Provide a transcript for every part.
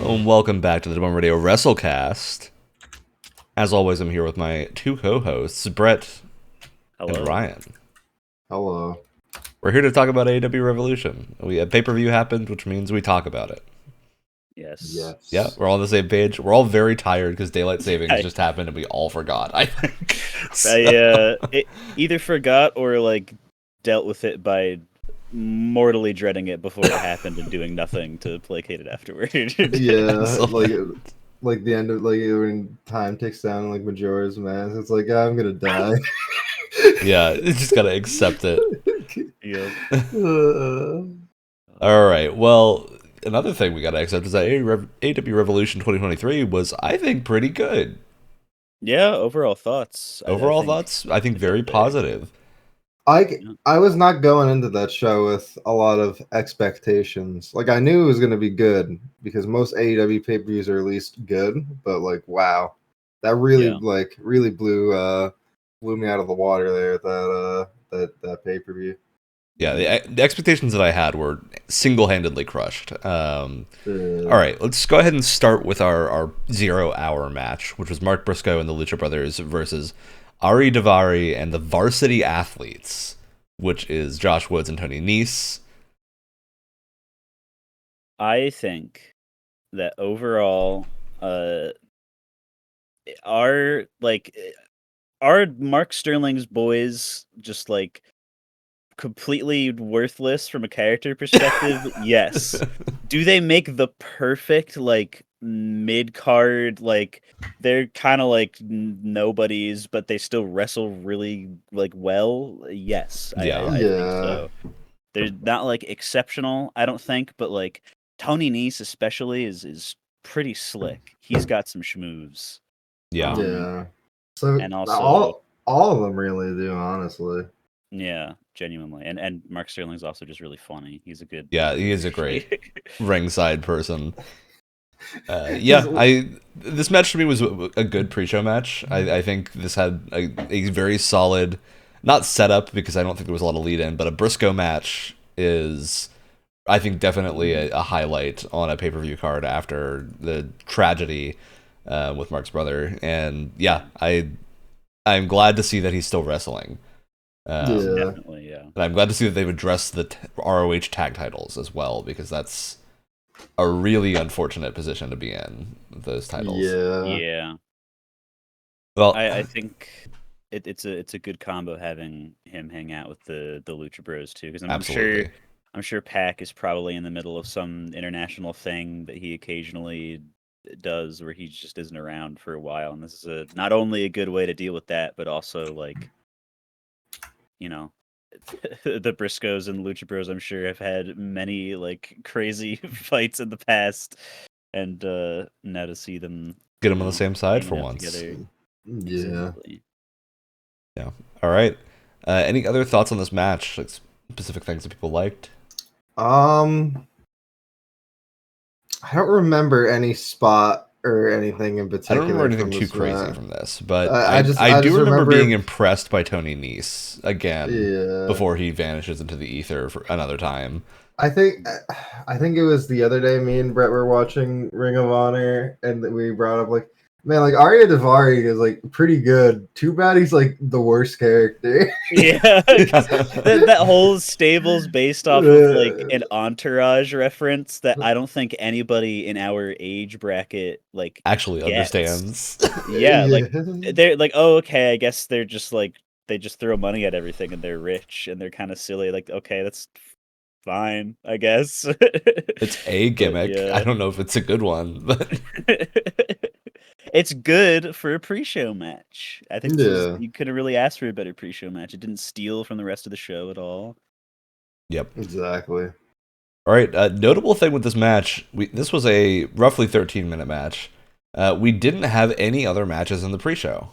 And welcome back to the Demo Radio Wrestlecast. As always, I'm here with my two co-hosts, Brett Hello. and Ryan. Hello. We're here to talk about AEW Revolution. We had pay-per-view happened, which means we talk about it. Yes. Yeah, we're all on the same page. We're all very tired because daylight savings just happened and we all forgot, I think. I either forgot or dealt with it by mortally dreading it before it happened and doing nothing to placate it afterward. Yeah, like the end of when time ticks down, like Majora's Mask. It's like I'm gonna die. Yeah, you just gotta accept it. Yeah. All right. Well, another thing we gotta accept is that AEW Revolution 2023 was, I think, pretty good. Yeah. Overall thoughts. I think very positive. I was not going into that show with a lot of expectations. Like I knew it was gonna be good because most AEW pay-per-views are at least good, but wow, that really really blew me out of the water there at that pay-per-view. Yeah, the expectations that I had were single-handedly crushed. All right, let's go ahead and start with our 0-hour match, which was Mark Briscoe and the Lucha Brothers versus Ari Daivari and the Varsity Athletes, which is Josh Woods and Tony Nese. I think that overall, our Mark Sterling's boys just completely worthless from a character perspective. Yes. Do they make the perfect mid-card, they're kind of nobodies, but they still wrestle really well? Yes. I think so. They're not exceptional, I don't think, but Tony Nese especially is pretty slick. He's got some schmoves. Yeah. So and also all of them really do, honestly. Yeah, genuinely. And Mark Sterling's also just really funny. He's a good... Yeah, he is a great ringside person. This match to me was a good pre-show match. I think this had a very solid, not setup because I don't think there was a lot of lead-in, but a Briscoe match is, I think, definitely a highlight on a pay-per-view card after the tragedy with Mark's brother. And yeah, I'm glad to see that he's still wrestling. Definitely, yeah. And I'm glad to see that they've addressed the ROH tag titles as well, because that's a really unfortunate position to be in, those titles. Yeah. Well, I think it's a good combo having him hang out with the Lucha Bros too, because I'm sure Pac is probably in the middle of some international thing that he occasionally does where he just isn't around for a while, and this is not only a good way to deal with that, but also the Briscoes and Lucha Bros, I'm sure, have had many crazy fights in the past, and now to see them get them on the same side for once. Together. Yeah. Exactly. Yeah. All right. Any other thoughts on this match? Specific things that people liked? I don't remember any spot or anything in particular. I don't remember anything too crazy from this, but I do remember being impressed by Tony Nese again before he vanishes into the ether for another time. I think it was the other day me and Brett were watching Ring of Honor, and we brought up Arya Daivari is pretty good. Too bad he's the worst character. Yeah, that whole stable's based off of an Entourage reference that I don't think anybody in our age bracket actually gets. Understands. Yeah, they're oh, okay, I guess they're just they just throw money at everything and they're rich and they're kind of silly. Okay, that's fine, I guess. It's a gimmick. I don't know if it's a good one, but it's good for a pre-show match. I think you couldn't really ask for a better pre-show match. It didn't steal from the rest of the show at all. Yep. Exactly. All right. Notable thing with this match, this was a roughly 13-minute match. We didn't have any other matches in the pre-show.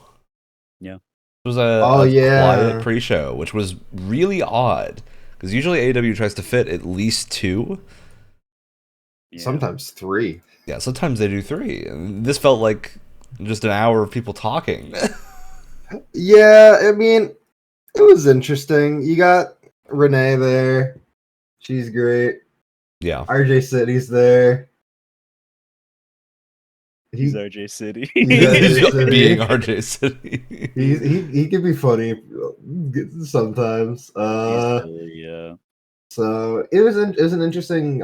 Yeah. It was a quiet pre-show, which was really odd. Because usually AEW tries to fit at least 2. Yeah. Sometimes 3. Yeah, sometimes they do 3. And this felt like just an hour of people talking. Yeah, I mean, it was interesting. You got Renee there. She's great. Yeah. RJ City's there. He's RJ City. Being RJ City. he can be funny sometimes. He's silly, yeah. So it was an interesting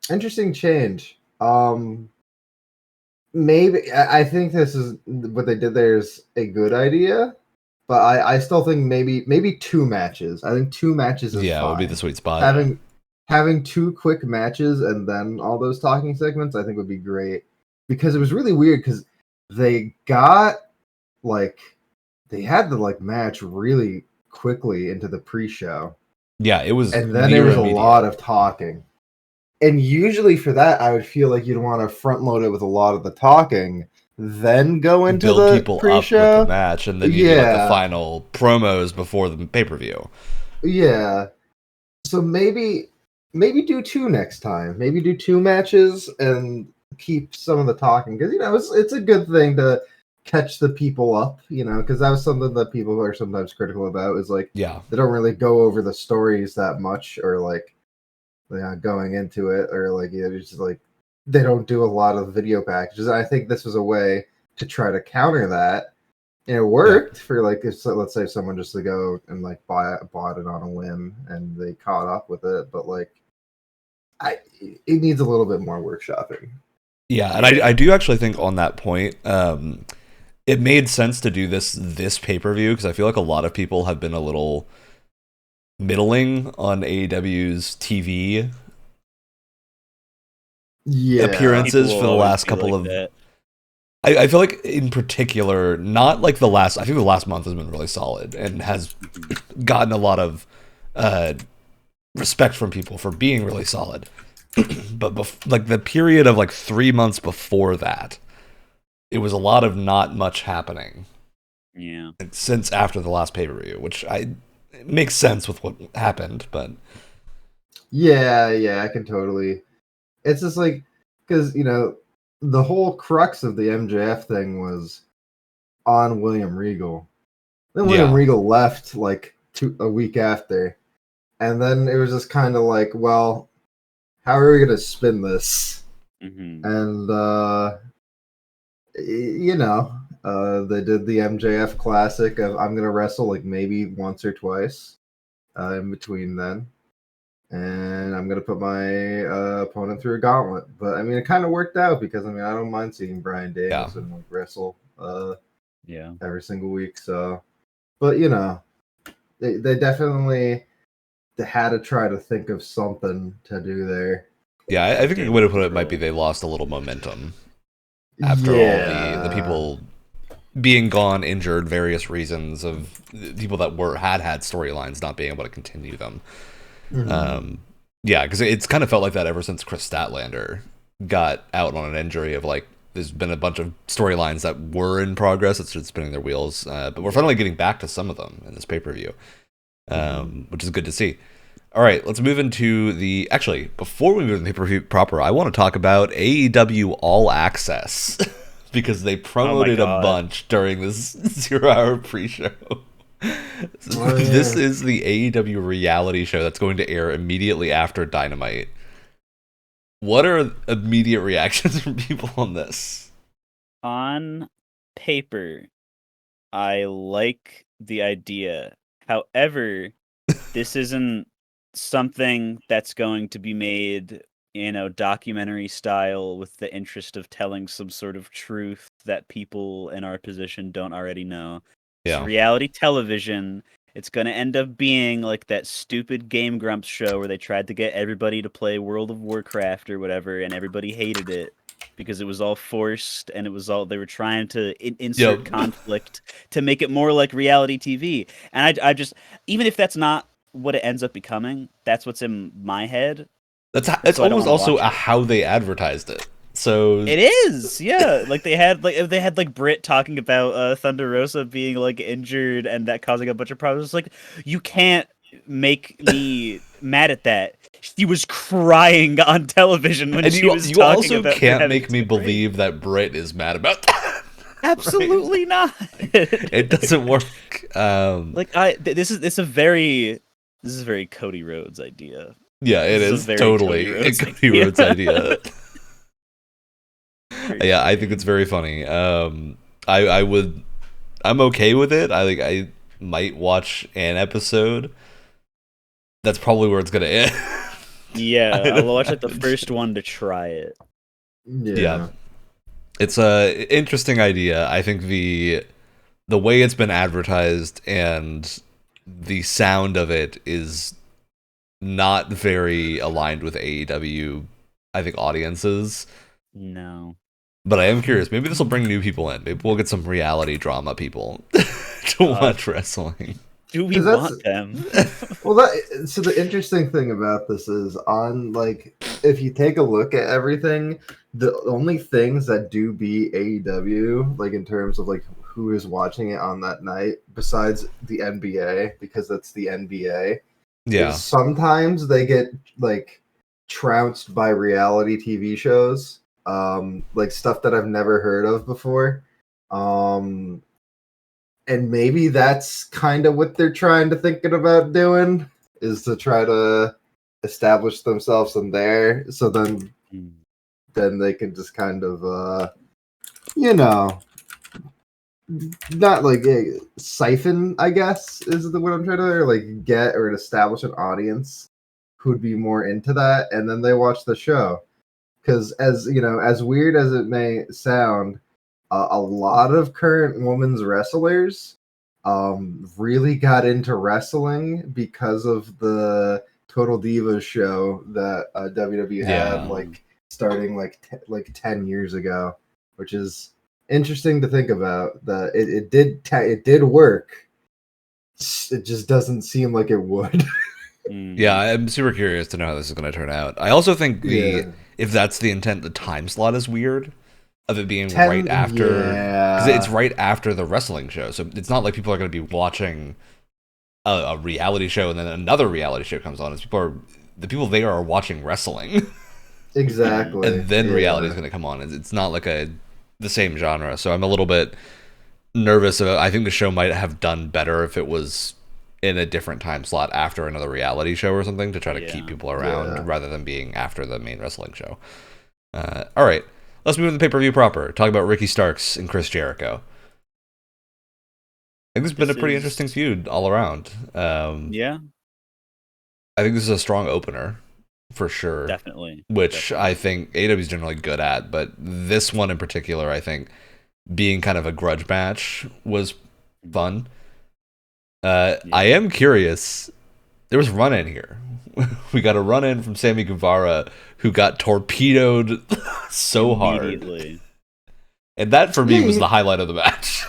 interesting change. Maybe I think this is what they did there is a good idea, but I still think maybe 2 matches. I think 2 matches is fine. Would be the sweet spot. Having 2 quick matches and then all those talking segments, I think would be great, because it was really weird because they had the match really quickly into the pre-show. Yeah, it was, and then there was a lot of talking. And usually for that, I would feel like you'd want to front load it with a lot of the talking, then go into build the people pre-show. up with the match, and then you do the final promos before the pay-per-view. Yeah. So maybe do 2 next time. Maybe do 2 matches and keep some of the talking, because it's a good thing to catch the people up, because that was something that people are sometimes critical about, is they don't really go over the stories that much, or going into it, or just they don't do a lot of video packages. I think this was a way to try to counter that, and it worked for let's say someone just to go and bought it on a whim and they caught up with it, but it needs a little bit more workshopping. Yeah, and I do actually think on that point, it made sense to do this pay-per-view, because I feel like a lot of people have been a little middling on AEW's TV appearances for the last couple of... I feel like in particular, not like the last... I think the last month has been really solid and has gotten a lot of respect from people for being really solid. But the period of 3 months before that, it was a lot of not much happening. Yeah. Since after the last pay-per-view, which it makes sense with what happened, but... Yeah, I can totally... It's just because, the whole crux of the MJF thing was on William Regal. Then William Regal left a week after. And then it was just kind of well, how are we going to spin this? Mm-hmm. And, they did the MJF classic of I'm going to wrestle maybe once or twice in between then. And I'm going to put my opponent through a gauntlet. But, it kind of worked out because, I don't mind seeing Bryan Danielson wrestle every single week. So, but, they definitely had to try to think of something to do there. Yeah, I think the way to put it might be they lost a little momentum after all the people being gone, injured, various reasons of people that had storylines not being able to continue them. Mm-hmm. Because it's kind of felt like that ever since Chris Statlander got out on an injury of there's been a bunch of storylines that were in progress that started spinning their wheels, but we're finally getting back to some of them in this pay-per-view, which is good to see. All right, let's move into actually, before we move into the pay-per-view proper, I want to talk about AEW All Access because they promoted a bunch during this 0-hour pre-show. This is the AEW reality show that's going to air immediately after Dynamite. What are immediate reactions from people on this? On paper, I like the idea. However, this isn't something that's going to be made, documentary style with the interest of telling some sort of truth that people in our position don't already know. It's reality television. It's going to end up being like that stupid Game Grumps show where they tried to get everybody to play World of Warcraft or whatever, and everybody hated it because it was all forced and they were trying to insert conflict to make it more like reality TV. And I just, even if that's not what it ends up becoming, that's what's in my head. It's almost also how they advertised it. So it is, yeah. They had Britt talking about Thunder Rosa being injured and that causing a bunch of problems. It's you can't make me mad at that. She was crying on television when she was talking about. You also can't make me believe that Britt is mad about that. Absolutely not. It doesn't work. This is a very Cody Rhodes idea. Yeah, it is totally a Cody Rhodes idea. Yeah, I think it's very funny. I'm okay with it. I might watch an episode. That's probably where it's gonna end. Yeah, I'd I'll watch like the imagine. first one to try it. Yeah, it's a interesting idea. I think the way it's been advertised and the sound of it is not very aligned with AEW, I think, audiences. No. But I am curious. Maybe this will bring new people in. Maybe we'll get some reality drama people to watch wrestling. Do we 'Cause that's- want them? Well, so the interesting thing about this is on like if you take a look at everything, the only things that do beat AEW, like in terms of like who is watching it on that night, besides the NBA, because that's the NBA, Yeah. is sometimes they get like trounced by reality TV shows, like stuff that I've never heard of before. And maybe that's kind of what they're trying to thinking about doing, is to try to establish themselves in there, so then they can just kind of you know, not like siphon, I guess is what I'm trying to, or like get or establish an audience who'd be more into that, and then they watch the show. Because as you know, as weird as it may sound, a lot of current women's wrestlers really got into wrestling because of the Total Divas show that WWE Yeah. had, like starting like 10 years ago, which is interesting to think about. That it did work. It just doesn't seem like it would. Yeah, I'm super curious to know how this is going to turn out. I also think if that's the intent, the time slot is weird. Of it being right after, because it's right after the wrestling show, so it's not like people are going to be watching a reality show and then another reality show comes on. It's the people there are watching wrestling, Exactly, and then reality is going to come on. It's not like the same genre, so I'm a little bit nervous about. I think the show might have done better if it was in a different time slot after another reality show or something to try to keep people around rather than being after the main wrestling show. All right. Let's move to the pay-per-view proper. Talk about Ricky Starks and Chris Jericho. I think this has been a pretty interesting feud all around. Yeah. I think this is a strong opener, for sure. Definitely. Which I think AEW is generally good at, but this one in particular, I think, being kind of a grudge match was fun. I am curious. There was run-in here. We got a run-in from Sammy Guevara, who got torpedoed so hard. And that, for me, was the highlight of the match.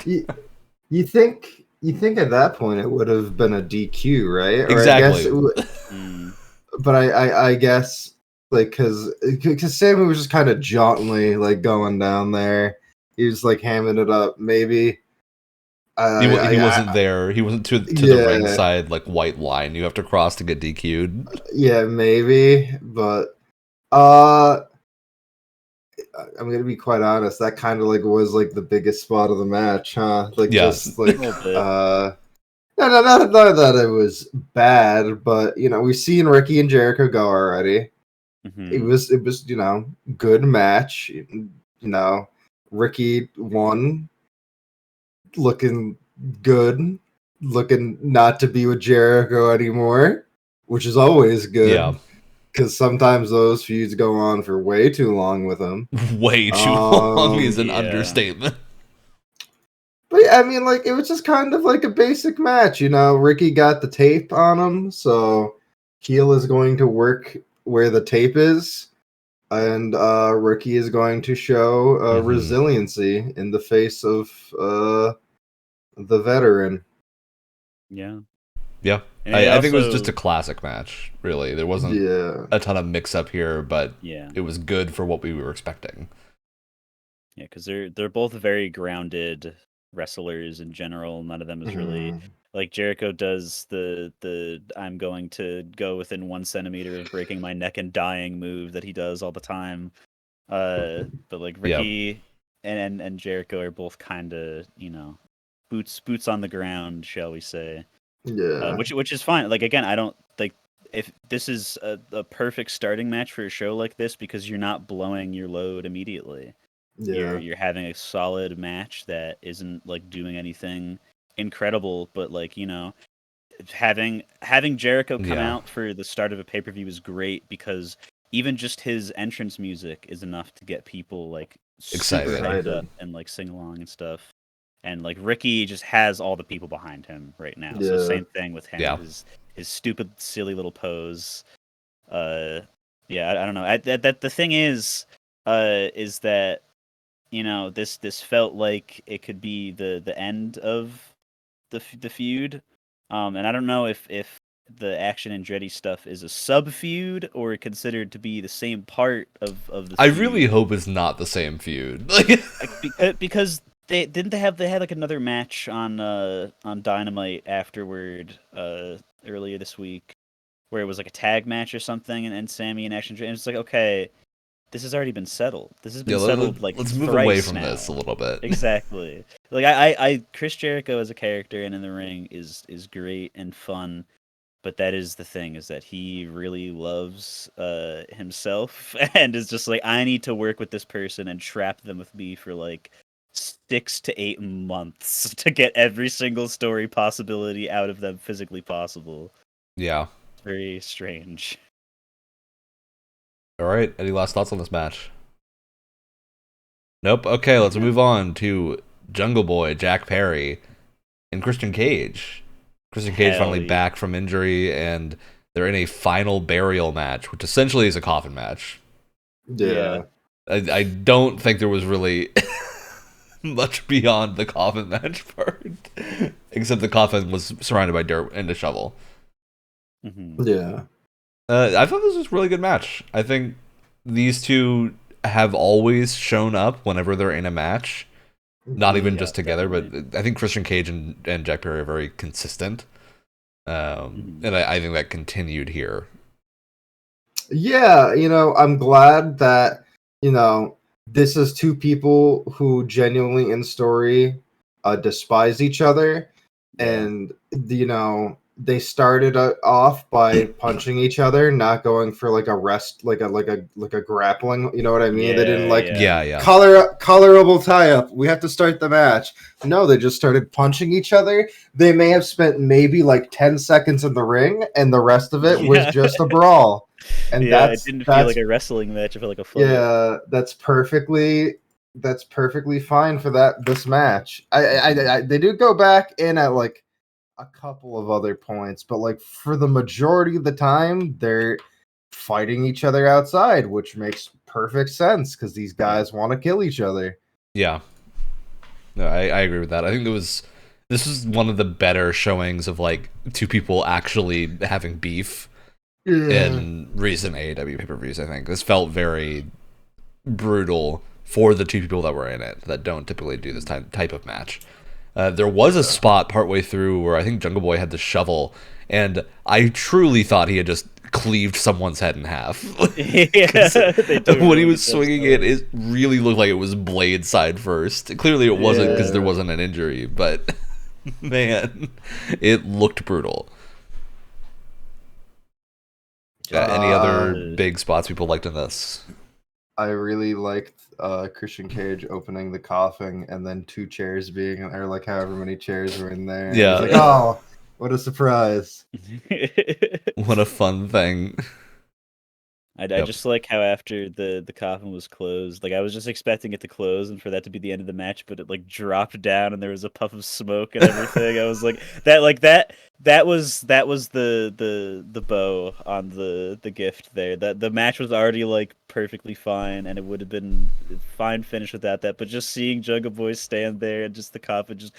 You think at that point it would have been a DQ, right? Exactly. Or I guess but I guess, like, because Sammy was just kind of jauntily, like, going down there. He was, like, hamming it up, maybe. He wasn't there. He wasn't to the ring side, like, white line. You have to cross to get DQ'd. Yeah, maybe. But, I'm gonna be quite honest. That kind of, like, was, like, the biggest spot of the match, huh? Like, just, like, no, not that it was bad, but, you know, we've seen Ricky and Jericho go already. It was, you know, good match. You know, Ricky won, looking good, looking not to be with Jericho anymore, which is always good. Yeah. Because sometimes those feuds go on for way too long with him. Way too long is an understatement. But I mean, like, it was just kind of like a basic match, you know. Ricky got the tape on him, so heel is going to work where the tape is, and Ricky is going to show resiliency in the face of the veteran. Yeah. I think it was just a classic match, really. There wasn't a ton of mix-up here, but it was good for what we were expecting. Yeah, because they're both very grounded wrestlers in general. None of them is really like Jericho does the I'm going to go within 1 centimeter of breaking my neck and dying move that he does all the time. But like Ricky and Jericho are both kind of, you know, boots on the ground, shall we say? Yeah. Which is fine. Like, again, I don't like if this is a perfect starting match for a show like this, because you're not blowing your load immediately. Yeah. You're having a solid match that isn't like doing anything incredible, but like, you know, having Jericho come Yeah. out for the start of a pay-per-view is great, because even just his entrance music is enough to get people like super Excited. hyped up and like sing along and stuff. And like Ricky just has all the people behind him right now. So Yeah. same thing with him. Yeah. His stupid, silly little pose. Yeah, I don't know. The thing is that, you know, this felt like it could be the end of the feud. And I don't know if the Action Andretti stuff is a sub feud or considered to be the same part of the I feud. really hope it's not the same feud. Because they had like another match on Dynamite afterward earlier this week, where it was like a tag match or something, and Sammy and Action Andretti, and it's like, okay, this has already been settled. This has been settled like let's move away from now. this a little bit. Exactly. Like I Chris Jericho as a character and in the ring is great and fun, but that is the thing, is that he really loves himself and is just like, I need to work with this person and trap them with me for like 6 to 8 months to get every single story possibility out of them physically possible. Yeah. Very strange. All right. Any last thoughts on this match? Nope. Okay, let's move on to Jungle Boy, Jack Perry, and Christian Cage. Christian Cage finally back from injury, and they're in a final burial match, which essentially is a coffin match. Yeah. I don't think there was really much beyond the coffin match part, except the coffin was surrounded by dirt and a shovel. Mm-hmm. Yeah. I thought this was a really good match. I think these two have always shown up whenever they're in a match. Not even just together, but I think Christian Cage and Jack Perry are very consistent. And I think that continued here. Yeah, you know, I'm glad that, you know, this is two people who genuinely in story despise each other. Yeah. And, you know, they started off by punching each other, not going for like a rest, like a grappling. You know what I mean? Yeah, They didn't like colorable tie up. We have to start the match. No, they just started punching each other. They may have spent maybe like 10 seconds in the ring, and the rest of it was just a brawl. And it didn't feel like a wrestling match. It felt like a fight. Yeah, that's perfectly fine for this match. They do go back in at like a couple of other points, but like for the majority of the time they're fighting each other outside, which makes perfect sense because these guys want to kill each other. Yeah, no, I agree with that. I think this is one of the better showings of like two people actually having beef in recent AEW pay-per-views. I think this felt very brutal for the two people that were in it that don't typically do this type of match. There was a spot partway through where I think Jungle Boy had the shovel, and I truly thought he had just cleaved someone's head in half. When he was swinging it really looked like it was blade side first. Clearly it wasn't, because there wasn't an injury, but man, it looked brutal. Any other big spots people liked in this? I really liked Christian Cage opening the coffin and then 2 chairs being, or like however many chairs were in there. Yeah. Like, oh, what a surprise. What a fun thing. I just like how after the coffin was closed, like I was just expecting it to close and for that to be the end of the match, but it like dropped down and there was a puff of smoke and everything. I was like, that was the bow on the gift there. That the match was already like perfectly fine and it would have been fine finish without that. But just seeing Jungle Boy stand there and just the coffin just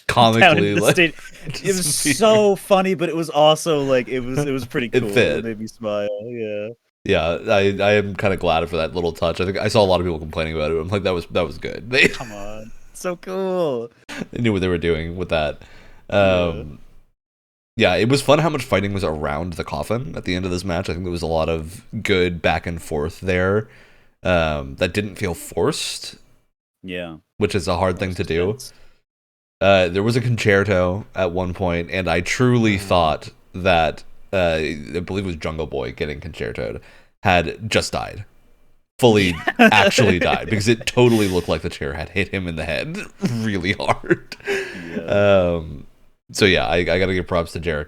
comically like, it was so funny, but it was also like it was pretty cool. It fit. It made me smile. Yeah, I am kind of glad for that little touch. I think I saw a lot of people complaining about it. I'm like, that was good. Come on, so cool. They knew what they were doing with that. Yeah, it was fun how much fighting was around the coffin at the end of this match. I think there was a lot of good back and forth there that didn't feel forced. Yeah, which is a hard thing to do. There was a concerto at one point, and I truly thought that I believe it was Jungle Boy getting concertoed, had just died. Fully actually died, because it totally looked like the chair had hit him in the head really hard. Yeah. So yeah, I gotta give props to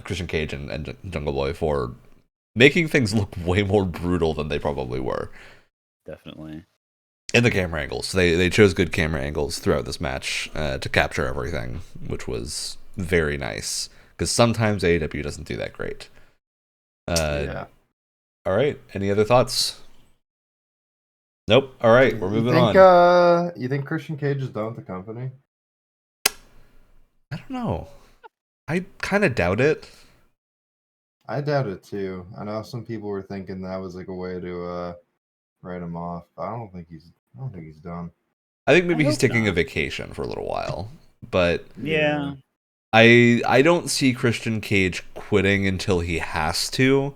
Christian Cage and Jungle Boy for making things look way more brutal than they probably were. Definitely. And the camera angles. They chose good camera angles throughout this match to capture everything, which was very nice. Because sometimes AEW doesn't do that great. Yeah. All right. Any other thoughts? Nope. All right. We're moving on. You think Christian Cage is done with the company? I don't know. I kind of doubt it. I doubt it too. I know some people were thinking that was like a way to write him off. But I don't think he's done. I think maybe I he's hope taking not. a vacation for a little while. But Yeah. I don't see Christian Cage quitting until he has to.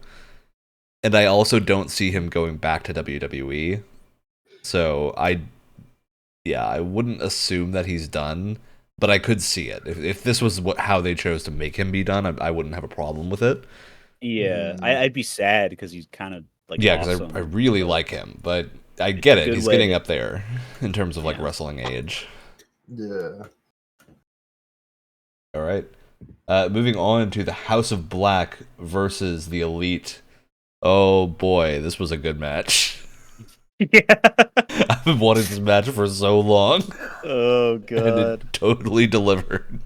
And I also don't see him going back to WWE. So I wouldn't assume that he's done, but I could see it. If this was how they chose to make him be done, I wouldn't have a problem with it. Yeah. I'd be sad because he's kind of like Yeah, because awesome, I really but like him, but I get it. good He's way getting to- up there in terms of like Yeah. wrestling age. Yeah. All right. Moving on to the House of Black versus the Elite. Oh boy, this was a good match. Yeah. I've been wanting this match for so long. Oh And god. it totally delivered.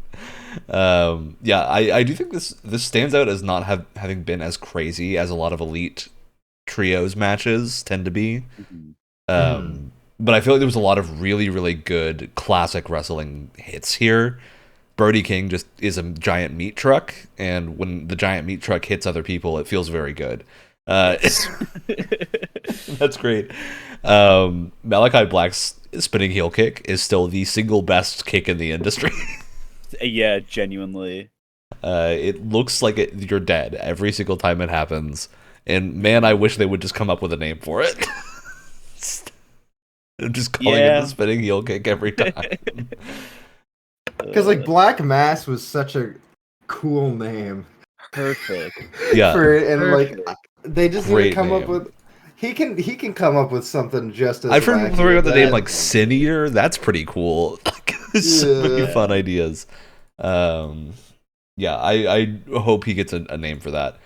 I do think this stands out as not having been as crazy as a lot of Elite trios matches tend to be. Mhm. But I feel like there was a lot of really, really good classic wrestling hits here. Brody King just is a giant meat truck, and when the giant meat truck hits other people, it feels very good. That's great. Malachi Black's spinning heel kick is still the single best kick in the industry. Yeah, genuinely. It looks like you're dead every single time it happens, and man, I wish they would just come up with a name for it. I'm just calling it the spinning heel kick every time. Because like Black Mass was such a cool name. Perfect. Yeah. For it, and Perfect. like they just need Great to come up name. with. He can come up with something just as. I've heard people throwing out the name that. like Sin Eater. That's pretty cool. So many Yeah. fun ideas. I hope he gets a name for that.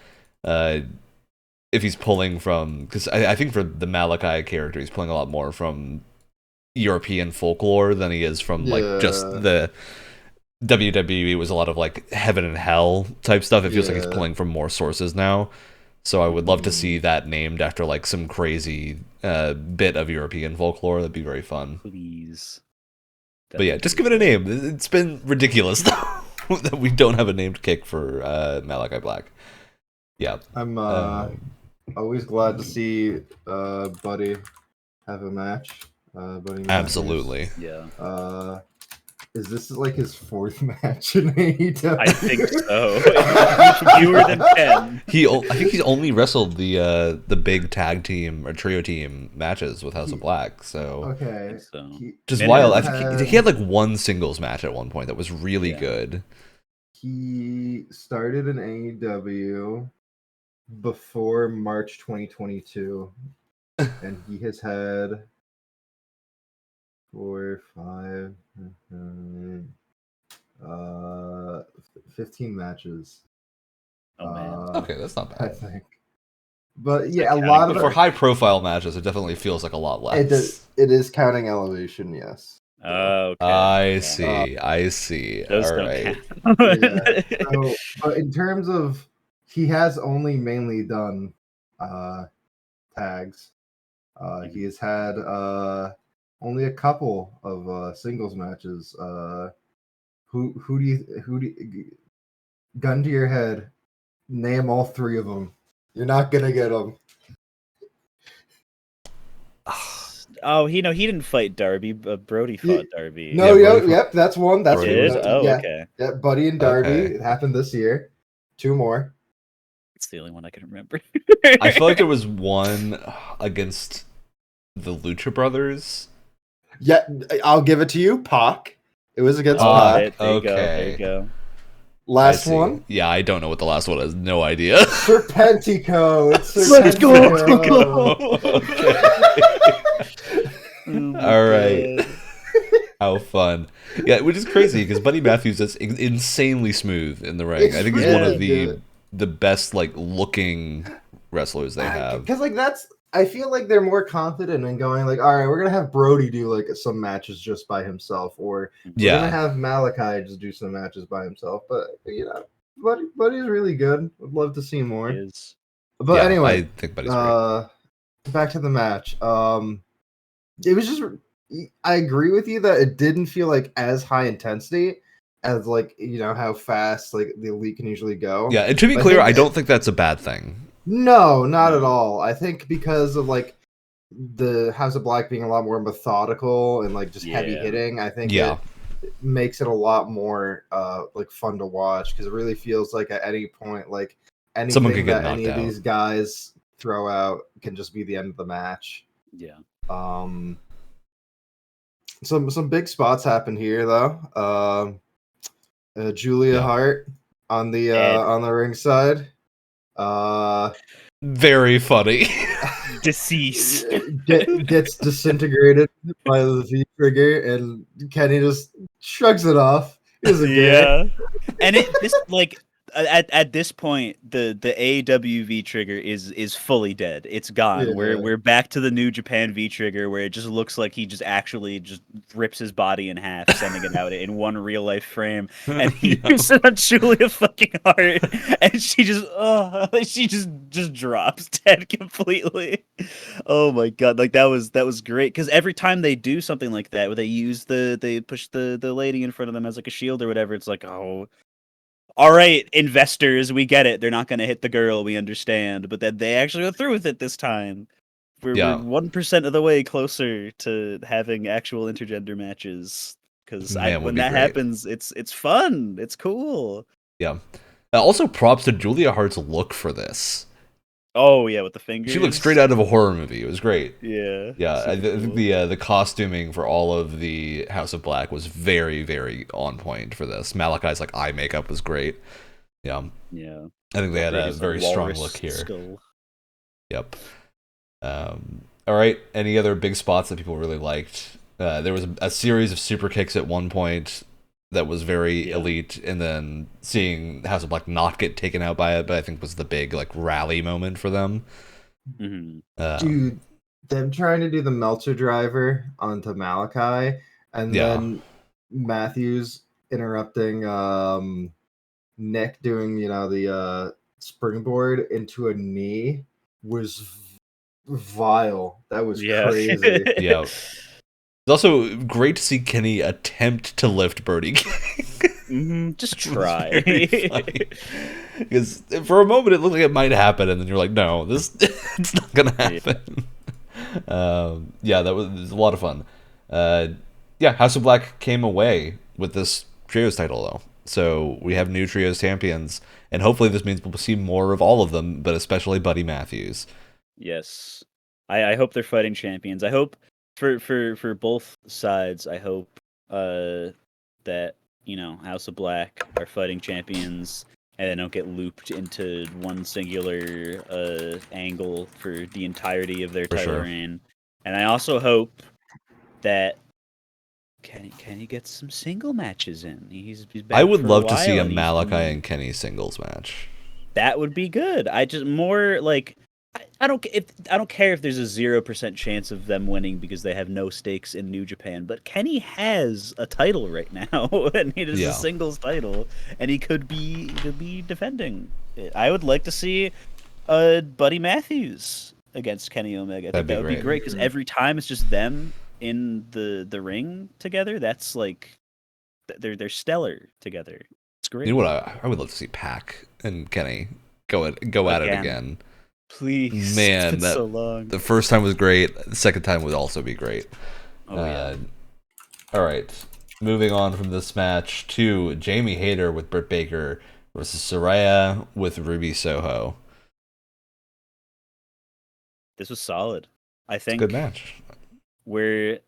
If he's pulling from, because I think for the Malachi character, he's pulling a lot more from European folklore than he is from like just Yeah. the WWE was a lot of like heaven and hell type stuff. It feels like he's Yeah. pulling from more sources now. So I would love to see that named after like some crazy bit of European folklore. That'd be very fun. Please. But yeah, just give it a name. It's been ridiculous though that we don't have a named kick for Malachi Black. Yeah. I'm always glad to see Buddy have a match. Buddy Matthews. Absolutely. Yeah. Is this like his fourth match in AEW? I think so. Fewer than 10. I think he's only wrestled the big tag team or trio team matches with House of Black. So Okay. So. just And wild. it I think he had like one singles match at one point that was really good. He started in AEW before March 2022, and he has had 15 matches. Oh man. Okay, that's not I bad. think. But yeah, a counting lot But of for high profile matches, it definitely feels like a lot less. it is counting Elevation, yes. Oh, okay. I see. I see. Those All don't right. count. Yeah. So, but in terms of, he has only mainly done tags. He has had only a couple of singles matches. Who do you gun to your head? Name all three of them. You're not gonna get them. Oh, he didn't fight Darby, but Brody fought Darby. No, Yeah, yep, Brody- yep, that's one. That's Brody Did? was- Oh, yeah, okay. yeah. Buddy and Darby. Okay. It happened this year. Two more. It's the only one I can remember. I feel like there was one against the Lucha Brothers. Yeah, I'll give it to you. Pac. It was against Oh, Pac. There you go. There okay. you go. Last see. one. Yeah, I don't know what the last one is. No idea. Serpentico. It's Let's go. Serpentico. All right. How fun. Yeah, which is crazy because Buddy Matthews is insanely smooth in the ring. It's I think he's really one of good. the best like looking wrestlers they have. Because like I feel like they're more confident in going like, all right, we're gonna have Brody do like some matches just by himself, or we're gonna have Malachi just do some matches by himself. But you know, Buddy's really good. Would love to see more. Is But Yeah, anyway, I think Buddy's great. back to the match. It was just I agree with you that it didn't feel like as high intensity as like how fast like the Elite can usually go. Yeah, and to be But clear, I don't think that's a bad thing. No, not at all. I think because of like the House of Black being a lot more methodical and like just heavy hitting, I think it makes it a lot more like fun to watch because it really feels like at any point like Someone anything could get that any knocked of these guys throw out can just be the end of the match. Yeah. Some big spots happen here though. Julia Hart on the ring side. Very funny. Deceased. Gets disintegrated by the V trigger, and Kenny just shrugs it off. Yeah, and this like at this point the AEW V trigger is fully dead. It's gone. Yeah. We're back to the New Japan V trigger where it just looks like he just actually just rips his body in half, sending it out in one real life frame, and he uses it on Julia fucking Hart, and she just drops dead completely. Oh my god, like that was great because every time they do something like that where they push the lady in front of them as like a shield or whatever, it's like, oh, all right, investors, we get it. They're not going to hit the girl. We understand. But then they actually go through with it this time. We're 1% of the way closer to having actual intergender matches. Because when that happens, it's fun. It's cool. Yeah. Also, props to Julia Hart's look for this. Oh yeah, with the fingers. She looked straight out of a horror movie. It was great. Yeah. Yeah, I think the costuming for all of the House of Black was very, very on point for this. Malachi's like eye makeup was great. Yeah. Yeah. I think they had a very strong look here. Skull. Yep. All right. Any other big spots that people really liked? There was a series of super kicks at one point that was very elite, and then seeing House of Black not get taken out by it, but I think was the big like rally moment for them. Mm-hmm. Dude, them trying to do the Meltzer driver onto Malachi, and then Matthews interrupting Nick doing the springboard into a knee was vile. That was crazy. Yeah. It's also great to see Kenny attempt to lift Birdie King. Just try. Because for a moment it looked like it might happen, and then you're like, no, it's not gonna happen. That was a lot of fun. House of Black came away with this trios title though, so we have new trios champions, and hopefully this means we'll see more of all of them, but especially Buddy Matthews. Yes, I hope they're fighting champions. I hope for both sides. I hope that House of Black are fighting champions and they don't get looped into one singular angle for the entirety of their title reign. And I also hope that Kenny gets some single matches in. He's back. I would for love a to see a while, Malachi and Kenny singles match. That would be good. I just more like I don't care if there's a 0% chance of them winning because they have no stakes in New Japan. But Kenny has a title right now, and it is a singles title, and he could be defending it. I would like to see Buddy Matthews against Kenny Omega. I think that would be great because every time it's just them in the ring together. That's like they're stellar together. It's great. You know what? I would love to see Pac and Kenny go at it again. Please, man, it's been so long. The first time was great. The second time would also be great. Yeah. All right, moving on from this match to Jamie Hayter with Britt Baker versus Saraya with Ruby Soho. This was solid. I think good match. What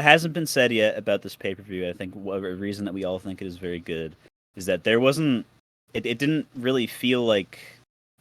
hasn't been said yet about this pay-per-view, I think a reason that we all think it is very good, is that there wasn't. It didn't really feel like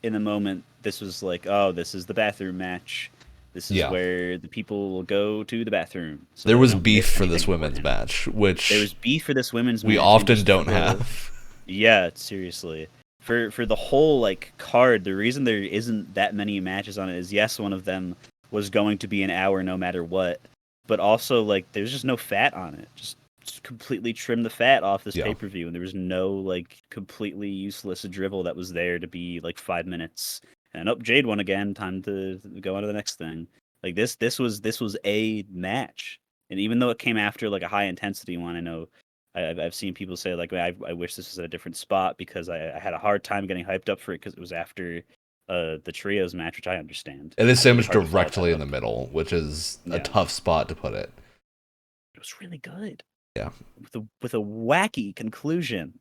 in the moment this was like, oh, this is the bathroom match. This is where the people will go to the bathroom. So there was beef for this women's match, which there was beef for this women's match. We often don't have. Yeah, seriously. For the whole like card, the reason there isn't that many matches on it is yes, one of them was going to be an hour no matter what, but also like there's just no fat on it. Just completely trim the fat off this pay-per-view, and there was no like completely useless drivel that was there to be like 5 minutes. And Jade won again. Time to go on to the next thing. Like this was a match, and even though it came after like a high intensity one, I know I've seen people say like I wish this was at a different spot because I had a hard time getting hyped up for it because it was after the trios match, which I understand. It is sandwiched directly in the middle, which is a tough spot to put it. It was really good. Yeah, with a wacky conclusion.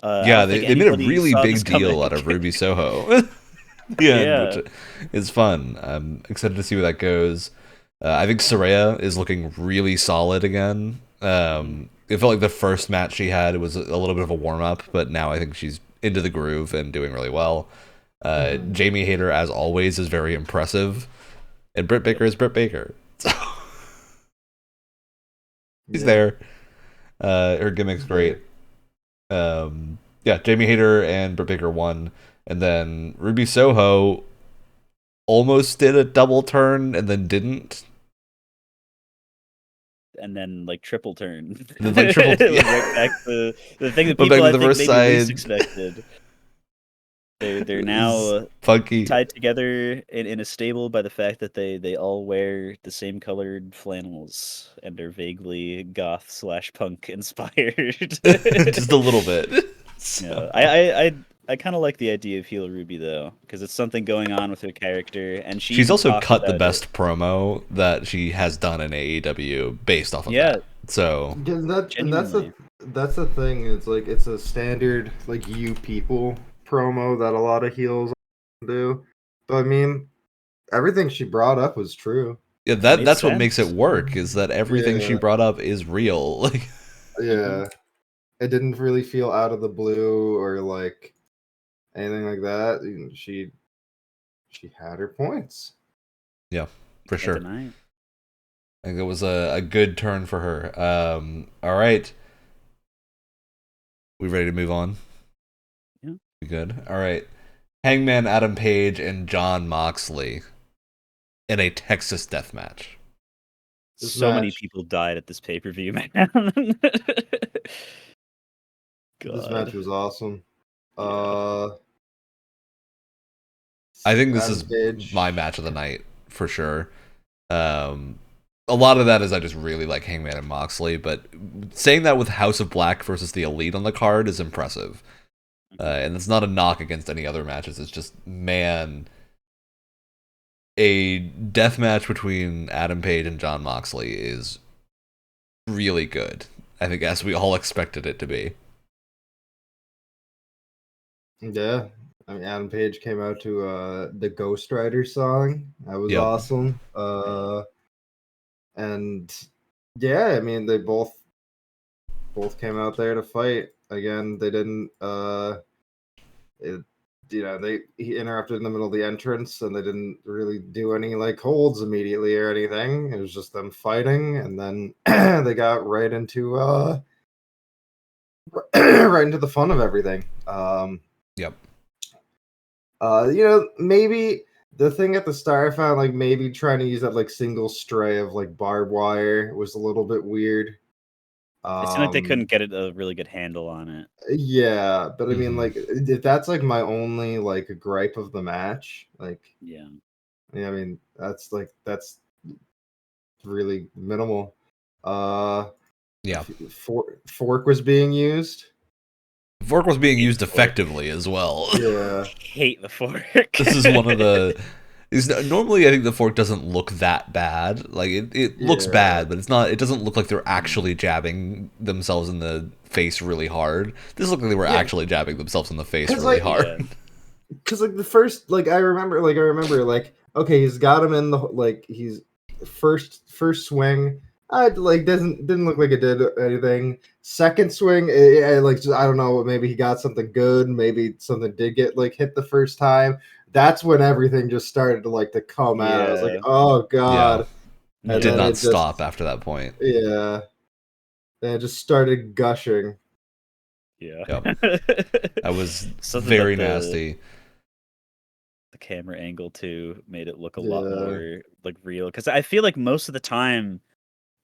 They made a really big deal out of Ruby Soho. Which is fun. I'm excited to see where that goes. I think Saraya is looking really solid again. It felt like the first match she had was a little bit of a warm-up, but now I think she's into the groove and doing really well. Jamie Hayter, as always, is very impressive. And Britt Baker is Britt Baker. So she's there. Her gimmick's great. Jamie Hayter and Britt Baker won. And then Ruby Soho almost did a double turn and then didn't. And then like triple turn. Right back to the thing that people I think maybe least expected. They're now funky, tied together in a stable by the fact that they all wear the same colored flannels and are vaguely goth / punk inspired. Just a little bit. So. I kind of like the idea of heel Ruby though, because it's something going on with her character, and she's also cut the best promo that she has done in AEW based off of that. So that's the thing. It's like it's a standard like you people promo that a lot of heels do. But I mean, everything she brought up was true. Yeah, that's what makes it work. Is that everything she brought up is real? Like, it didn't really feel out of the blue or like anything like that. She had her points. Yeah, for sure. I think it was a good turn for her. All right. We ready to move on? Yeah. Good. All right. Hangman Adam Page and Jon Moxley in a Texas death match. Many people died at this pay-per-view, man. This match was awesome. I think this is my match of the night for sure. A lot of that is I just really like Hangman and Moxley, but saying that with House of Black versus the Elite on the card is impressive. And it's not a knock against any other matches. It's just, man, a death match between Adam Page and Jon Moxley is really good. I think as we all expected it to be. Yeah. I mean, Adam Page came out to the Ghost Rider song. That was awesome. And yeah, I mean, they both came out there to fight. Again, they didn't he interrupted in the middle of the entrance and they didn't really do any like holds immediately or anything. It was just them fighting, and then they got right into the fun of everything. Maybe the thing at the start I found like maybe trying to use that like single stray of like barbed wire was a little bit weird. It seemed like they couldn't get a really good handle on it. Yeah, but I mean, like, if that's like my only like gripe of the match, like, I mean, that's really minimal. Fork was being used. Fork was being used effectively as well. Yeah, I hate the fork. This is one of the. Normally, I think the fork doesn't look that bad. Like it looks bad, but it's not. It doesn't look like they're actually jabbing themselves in the face really hard. This looked like they were actually jabbing themselves in the face really hard. Because like the first, like I remember, like okay, he's got him in the like he's first swing. I like didn't look like it did anything. Second swing, like just, I don't know, maybe he got something good, maybe something did get like hit the first time. That's when everything just started to like to come out. I was like, Yeah. oh god, and Did then not it just stop after that point. yeah, then it just started gushing. Yeah. Yep. That was Something very about nasty. the camera angle too made it look a lot Yeah. more like real, because I feel like most of the time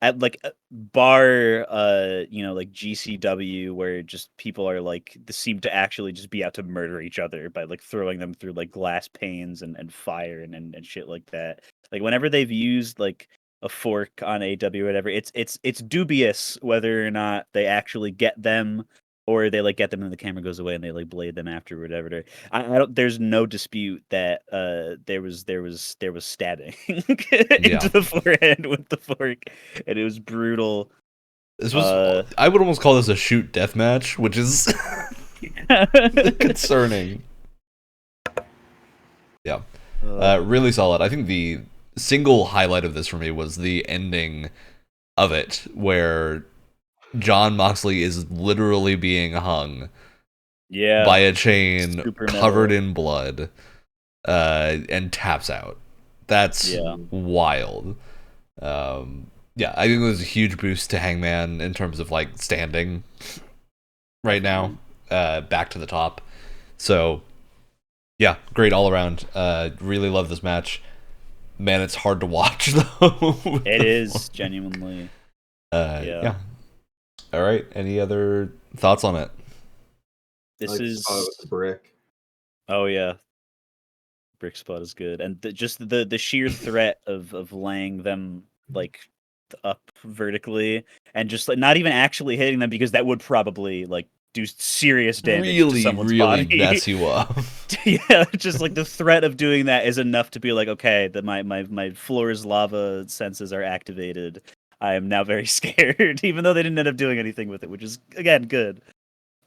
at like bar like GCW, where just people are like seem to actually just be out to murder each other by like throwing them through like glass panes and fire and shit like that. Like whenever they've used like a fork on AW or whatever, it's dubious whether or not they actually get them, or they like get them and the camera goes away and they like blade them after or whatever. I don't. There's no dispute that there was stabbing into the forehead with the fork, and it was brutal. This was I would almost call this a shoot death match, which is concerning. Yeah. Really solid. I think the single highlight of this for me was the ending of it, where Jon Moxley is literally being hung by a chain covered in blood and taps out. That's wild. Yeah, I think it was a huge boost to Hangman in terms of like standing right now, back to the top. So yeah, great all around. Really love this match. Man, it's hard to watch though. It is genuinely. Yeah. All right. Any other thoughts on it? This is Brick. Oh yeah, brick spot is good, and just the sheer threat of laying them like up vertically and just like not even actually hitting them, because that would probably like do serious damage to someone's body. Mess you up. Yeah, just like the threat of doing that is enough to be like, okay, that my floor's lava senses are activated. I am now very scared, even though they didn't end up doing anything with it, which is again good.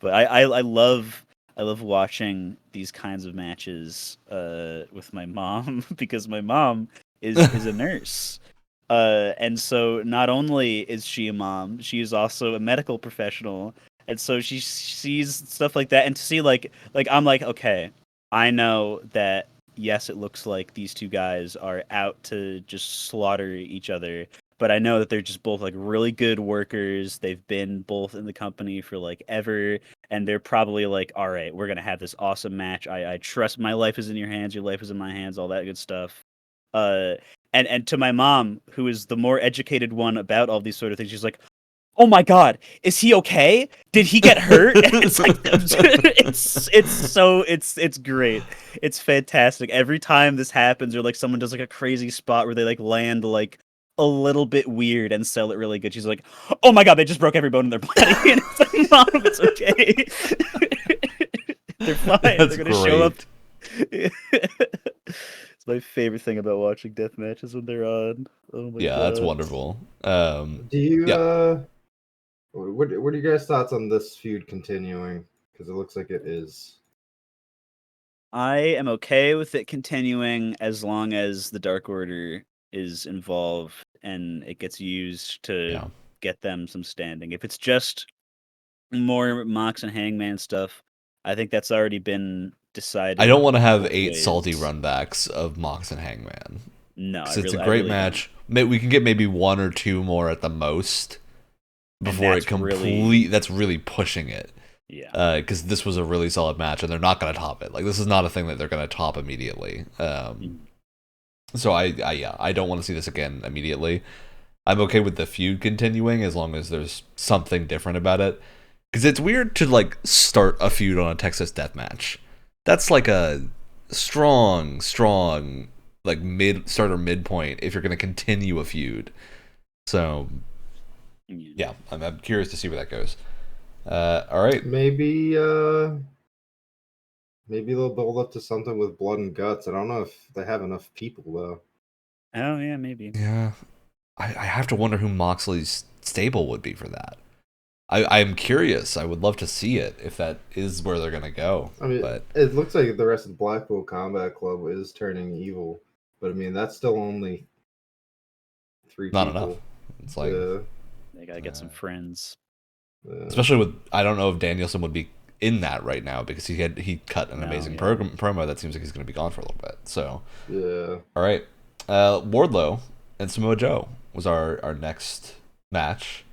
But I love watching these kinds of matches with my mom because my mom is a nurse. And so not only is she a mom, she is also a medical professional. And so she sees stuff like that, and to see like I'm like, okay, I know that yes, it looks like these two guys are out to just slaughter each other, but I know that they're just both like really good workers. They've been both in the company for like ever, and they're probably like, all right, we're gonna have this awesome match. I trust my life is in your hands, your life is in my hands, all that good stuff. And to my mom, who is the more educated one about all these sort of things, she's like, "Oh my God, is he okay? Did he get hurt?" And it's like, it's great. It's fantastic. Every time this happens, or like someone does like a crazy spot where they like land like a little bit weird and sell it really good, she's like, "Oh my God, they just broke every bone in their body." And it's like, Mom, it's okay. They're fine. That's They're gonna show up. It's my favorite thing about watching death matches when they're on. Oh my God. That's wonderful. Do you what are you guys' thoughts on this feud continuing? Because it looks like it is. I am okay with it continuing as long as the Dark Order is involved and it gets used to get them some standing. If it's just more Mox and Hangman stuff, I think that's already been decided. I don't want to have 8 ways. salty runbacks of Mox and Hangman. No, because it's a great match. We can get maybe 1 or 2 more at the most before it that's really pushing it. Yeah. Because this was a really solid match, and they're not going to top it. Like, this is not a thing that they're going to top immediately. So I don't want to see this again immediately. I'm okay with the feud continuing as long as there's something different about it. Because it's weird to like start a feud on a Texas death match. That's like a strong like midpoint if you're going to continue a feud. So yeah, I'm curious to see where that goes. All right. Maybe they'll build up to something with blood and guts. I don't know if they have enough people though. Oh yeah, maybe. Yeah, I have to wonder who Moxley's stable would be for that. I'm curious. I would love to see it if that is where they're gonna go. I mean, but it looks like the rest of Blackpool Combat Club is turning evil, but I mean that's still only 3 not people. enough. It's like, they gotta get some friends. especially with, I don't know if Danielson would be in that right now because he cut an amazing promo that seems like he's going to be gone for a little bit. So all right, Wardlow and Samoa Joe was our next match.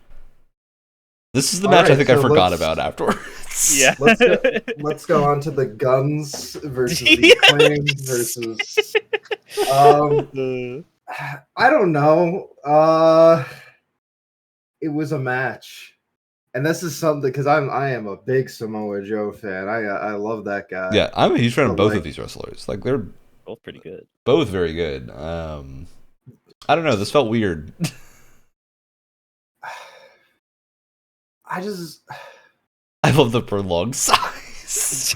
This is the match I think I forgot about afterwards. Yeah. Let's go on to the Guns versus the Acclaim versus. I don't know. It was a match, and this is something because I am a big Samoa Joe fan. I love that guy. Yeah, I'm a huge fan of both of these wrestlers. Like they're both pretty good. Both very good. I don't know. This felt weird. I love the prolonged sighs.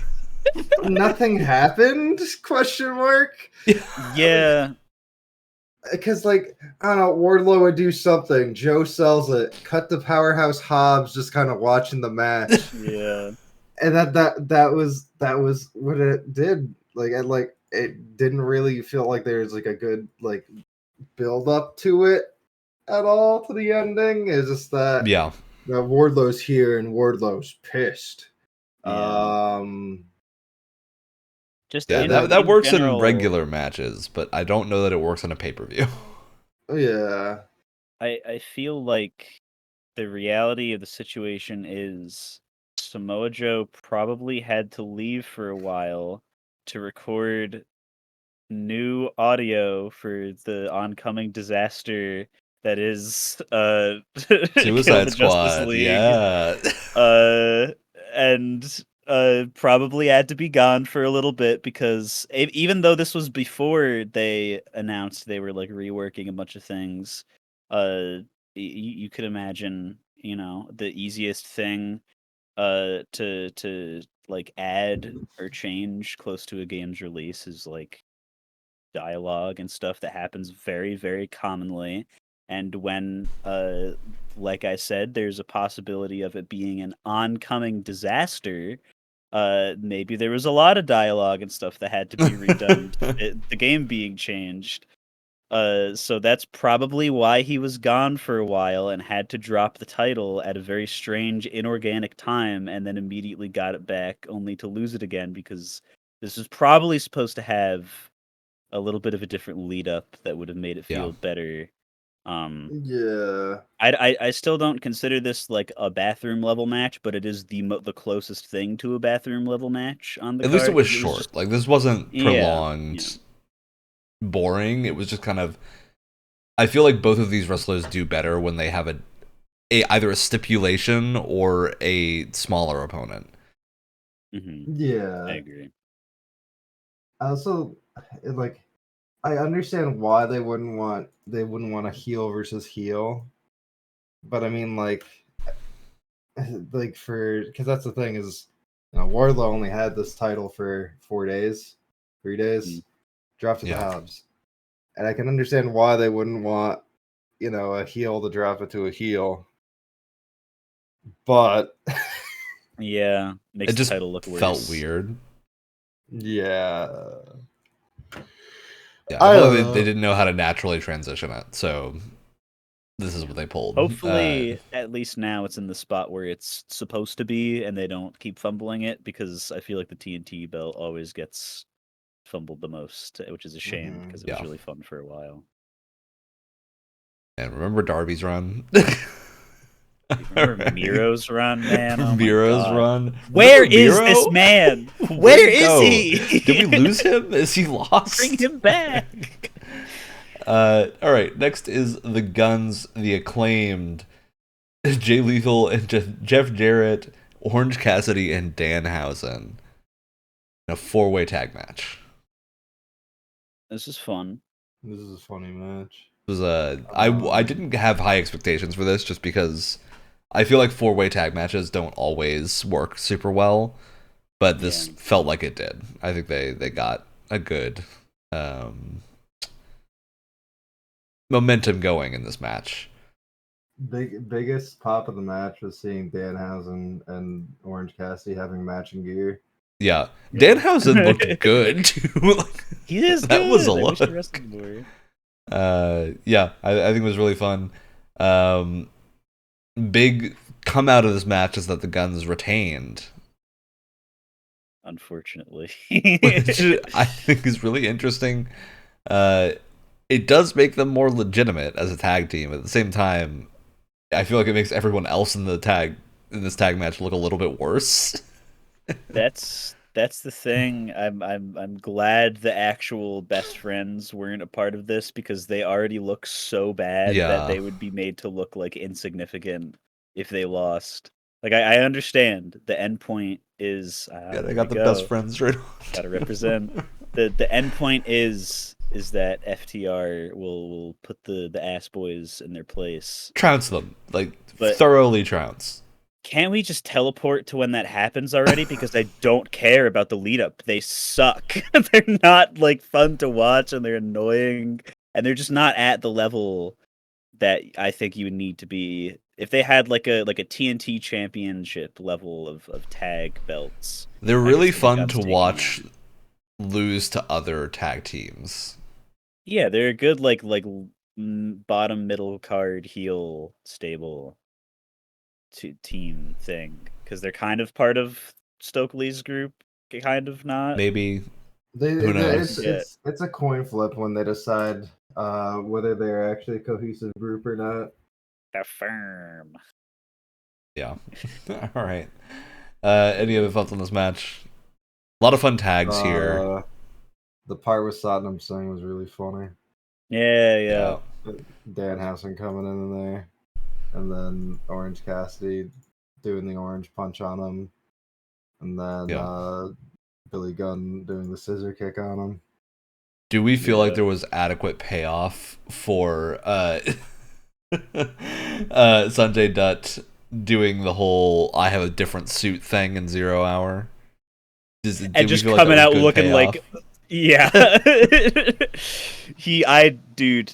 Nothing happened? Question mark. Yeah. Because I don't know, Wardlow would do something. Joe sells it. Cut to Powerhouse Hobbs, just kind of watching the match. Yeah. And that was what it did. It didn't really feel like there was a good build up to it at all to the ending. It's just that Wardlow's here and Wardlow's pissed. Yeah. That works in regular matches, but I don't know that it works on a pay-per-view. Yeah. I feel like the reality of the situation is Samoa Joe probably had to leave for a while to record new audio for the oncoming disaster that is Suicide Squad. Yeah. And probably had to be gone for a little bit because even though this was before they announced they were reworking a bunch of things, you could imagine, the easiest thing to add or change close to a game's release is dialogue and stuff that happens very, very commonly. And when, like I said, there's a possibility of it being an oncoming disaster, maybe there was a lot of dialogue and stuff that had to be redone, the game being changed. So that's probably why he was gone for a while and had to drop the title at a very strange, inorganic time, and then immediately got it back, only to lose it again, because this was probably supposed to have a little bit of a different lead up that would have made it feel better. I still don't consider this a bathroom level match, but it is the closest thing to a bathroom level match on the card. At least it was short. This wasn't prolonged, boring. It was just kind of. I feel like both of these wrestlers do better when they have either a stipulation or a smaller opponent. Mm-hmm. Yeah, I agree. Also, I understand why they wouldn't want a heel versus heel, but I mean, because that's the thing is, Wardlow only had this title for 3 days, dropped it to Hobbs, and I can understand why they wouldn't want, a heel to drop it to a heel, but yeah, makes the title look worse. Felt weird. Yeah. Yeah, I feel like they didn't know how to naturally transition it, so this is what they pulled. Hopefully, at least now it's in the spot where it's supposed to be, and they don't keep fumbling it, because I feel like the TNT belt always gets fumbled the most, which is a shame, because it was really fun for a while. And remember Darby's run? Remember Miro's run, man? Oh Miro's run? Where is this man? Where is he? Did we lose him? Is he lost? Bring him back. All right, next is the Guns, the Acclaimed, Jay Lethal and Jeff Jarrett, Orange Cassidy, and Danhausen. A 4-way tag match. This is fun. This is a funny match. It was I didn't have high expectations for this just because I feel like 4-way tag matches don't always work super well, but this felt like it did. I think they got a good momentum going in this match. Biggest pop of the match was seeing Danhausen and Orange Cassidy having matching gear. Yeah, Danhausen looked good too. He is. That good. was a lot. I Yeah, I think it was really fun. Big come out of this match is that the Guns retained, Unfortunately. which I think is really interesting. It does make them more legitimate as a tag team. At the same time, I feel like it makes everyone else in this tag match look a little bit worse. That's the thing. I'm glad the actual best friends weren't a part of this because they already look so bad that Yeah. they would be made to look like insignificant if they lost. Like I understand the end point is Yeah, they there got we the best go. friends right. Gotta represent. The end point is that FTR will put the ass boys in their place. Trounce them, like But thoroughly trounce. can we just teleport to when that happens already? Because I don't care about the lead up. They suck. They're not like fun to watch, and they're annoying, and they're just not at the level that I think you would need to be if they had like a TNT championship level of tag belts. They're I could really see the fun Guns to taking watch them. lose to other tag teams. Yeah, they're a good bottom middle card heel stable team thing because they're kind of part of Stokely's group, kind of not. Maybe. They, Who knows? it's a coin flip when they decide whether they're actually a cohesive group or not. Affirm. Yeah. All right. Any other thoughts on this match? A lot of fun tags here. The part with Satnam Singh was really funny. Yeah. Danhausen coming in there, and then Orange Cassidy doing the orange punch on him, and then Billy Gunn doing the scissor kick on him. Do we feel like there was adequate payoff for Sanjay Dutt doing the whole "I have a different suit" thing in 0 Hour? And just coming out looking payoff? like, yeah. Dude,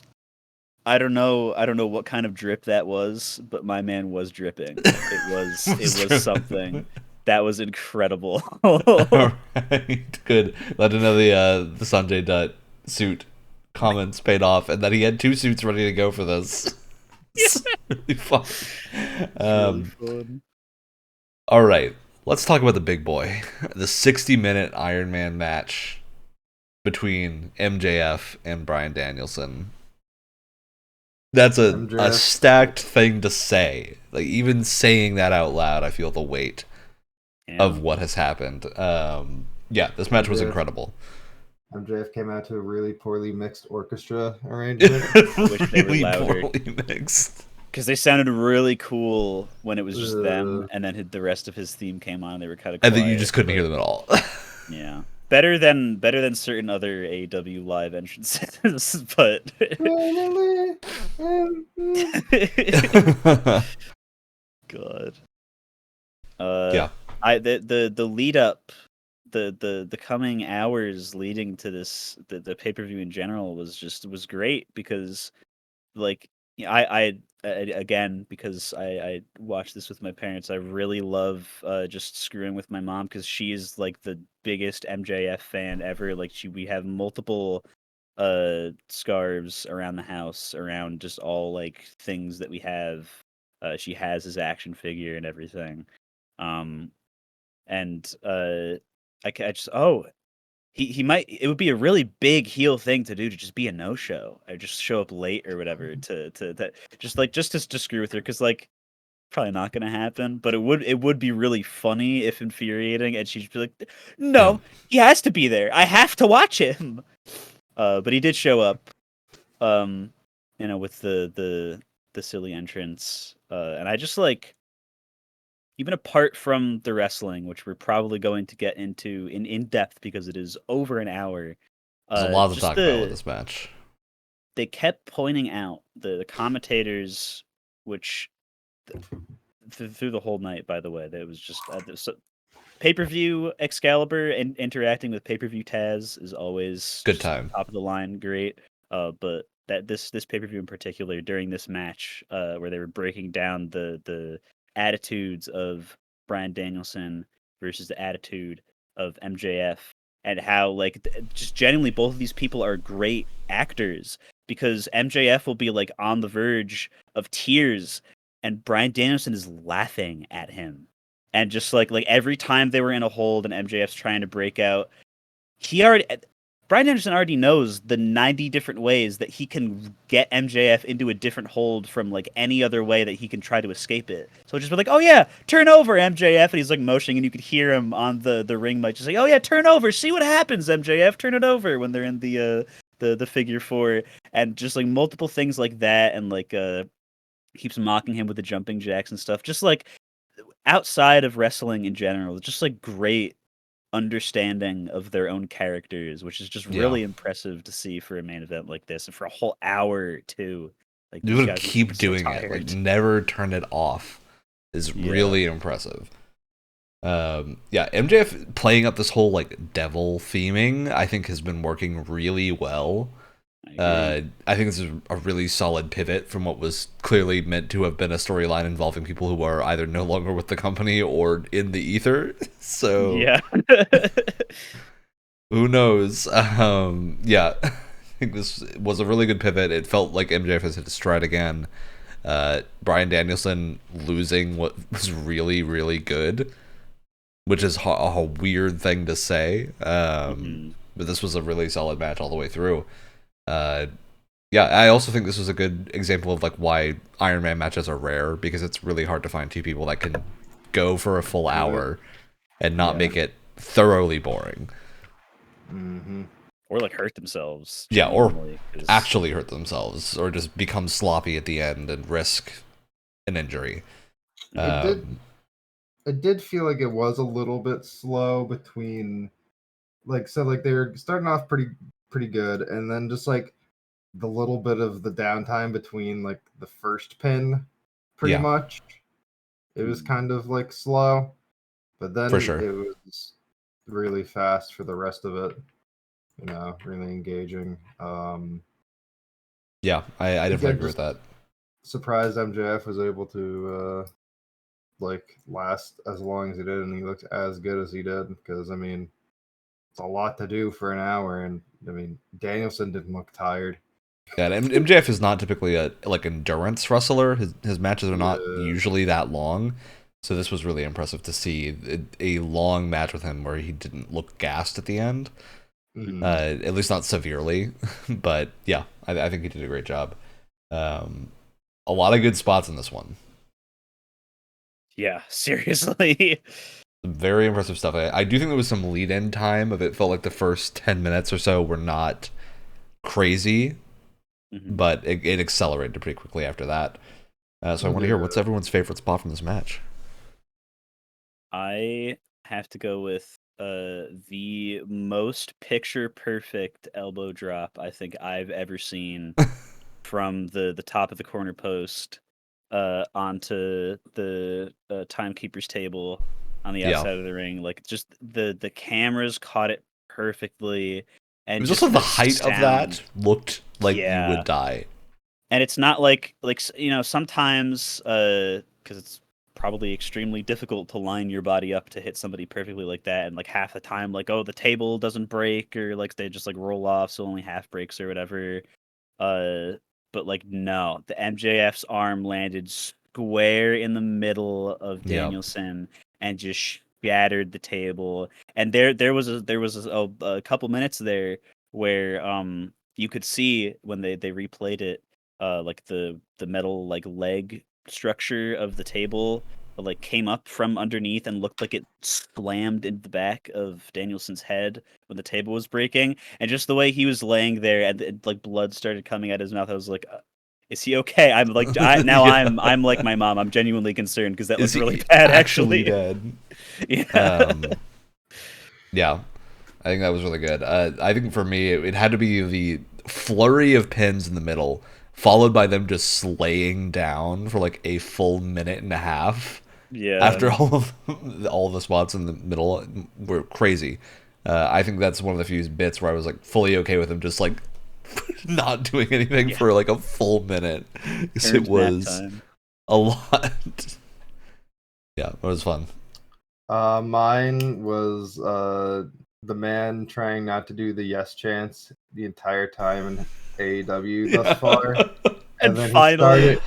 I don't know what kind of drip that was, but my man was dripping. It was something. That was incredible. All right, good. Glad to know the Sanjay Dutt suit comments paid off, and that he had 2 suits ready to go for this. It's really fun. Really fun. All right, let's talk about the big boy, the 60-minute Iron Man match between MJF and Bryan Danielson. That's a stacked thing to say. Like, even saying that out loud, I feel the weight of what has happened. Yeah, this match was incredible. MJF came out to a really poorly mixed orchestra arrangement. Wish they were louder. Poorly mixed. Because they sounded really cool when it was just them, and then the rest of his theme came on. And they were kind of quiet. And then you just couldn't hear them at all. Yeah, better than certain other AEW live entrances, but God. Yeah. The lead up, the coming hours leading to this, the pay-per-view in general was great because, like, I again, because I watched this with my parents, I really love just screwing with my mom because she is like the biggest MJF fan ever. Like we have multiple scarves around the house around just all like things that we have. She has his action figure and everything. And I just he might, it would be a really big heel thing to do, to just be a no-show or just show up late or whatever to just to screw with her, because like probably not gonna happen, but it would be really funny if infuriating, and she'd be like, no, he has to be there, I have to watch him. But he did show up, with the silly entrance, and I just like, even apart from the wrestling, which we're probably going to get into in depth because it is over an hour. There's a lot to talk about with this match. They kept pointing out the commentators, which through the whole night, by the way, that was just pay-per-view Excalibur and interacting with pay-per-view Taz is always good time, top of the line, great. But that this pay-per-view in particular, during this match, where they were breaking down the attitudes of Bryan Danielson versus the attitude of MJF, and how like just genuinely both of these people are great actors, because MJF will be like on the verge of tears, and Bryan Danielson is laughing at him, and just like every time they were in a hold and MJF's trying to break out, Bryan Danielson already knows the 90 different ways that he can get MJF into a different hold from like any other way that he can try to escape it. So just be like, oh yeah, turn over, MJF, and he's like motioning, and you could hear him on the ring mic just like, oh yeah, turn over, see what happens, MJF, turn it over, when they're in the figure four, and just like multiple things like that, and like keeps mocking him with the jumping jacks and stuff. Just like outside of wrestling in general, just like great understanding of their own characters, which is just really impressive to see for a main event like this, and for a whole hour too. Like, you would keep doing it, like never turn it off, is really impressive. MJF playing up this whole like devil theming, I think has been working really well. I think this is a really solid pivot from what was clearly meant to have been a storyline involving people who are either no longer with the company or in the ether. So yeah, who knows? I think this was a really good pivot. It felt like MJF has hit a stride again. Bryan Danielson losing what was really, really good, which is a weird thing to say. But this was a really solid match all the way through. I also think this was a good example of like why Iron Man matches are rare, because it's really hard to find two people that can go for a full hour and not make it thoroughly boring. Or like hurt themselves. Or actually hurt themselves, or just become sloppy at the end and risk an injury. It did feel like it was a little bit slow between, like, so like they were starting off pretty good, and then just like the little bit of the downtime between like the first pin, pretty much, it was kind of like slow, but then for sure it was really fast for the rest of it. Really engaging. I definitely agree with that. Surprised MJF was able to like last as long as he did, and he looked as good as he did, because I mean, it's a lot to do for an hour, and I mean, Danielson didn't look tired. Yeah, and MJF is not typically a like endurance wrestler. His matches are not usually that long, so this was really impressive to see a long match with him where he didn't look gassed at the end. At least not severely, but yeah, I think he did a great job. A lot of good spots in this one. Yeah, seriously. Very impressive stuff. I do think there was some lead-in time of it. Felt like the first 10 minutes or so were not crazy, but it accelerated pretty quickly after that. So I want to hear, what's everyone's favorite spot from this match? I have to go with the most picture perfect elbow drop I think I've ever seen from the top of the corner post onto the timekeeper's table on the outside of the ring. Like, just the cameras caught it perfectly, and it was just also the height of that looked like you would die. And it's not like sometimes because it's probably extremely difficult to line your body up to hit somebody perfectly like that, and like half the time, like, oh, the table doesn't break, or like they just like roll off, so only half breaks or whatever. But like, no, the MJF's arm landed square in the middle of Danielson and just shattered the table. And there was a couple minutes there where you could see when they replayed it, like the metal like leg structure of the table like came up from underneath and looked like it slammed into the back of Danielson's head when the table was breaking. And just the way he was laying there, and like blood started coming out his mouth, I was like, is he okay? I'm like, I'm like my mom. I'm genuinely concerned, because that looks really bad. Actually dead. Yeah, I think that was really good. I think for me, it had to be the flurry of pins in the middle, followed by them just slaying down for like a full minute and a half. Yeah. After all the spots in the middle were crazy. I think that's one of the few bits where I was like fully okay with him just like not doing anything for like a full minute. It was a lot. Yeah, it was fun. Mine was the man trying not to do the yes chants the entire time and AEW thus far. And then finally,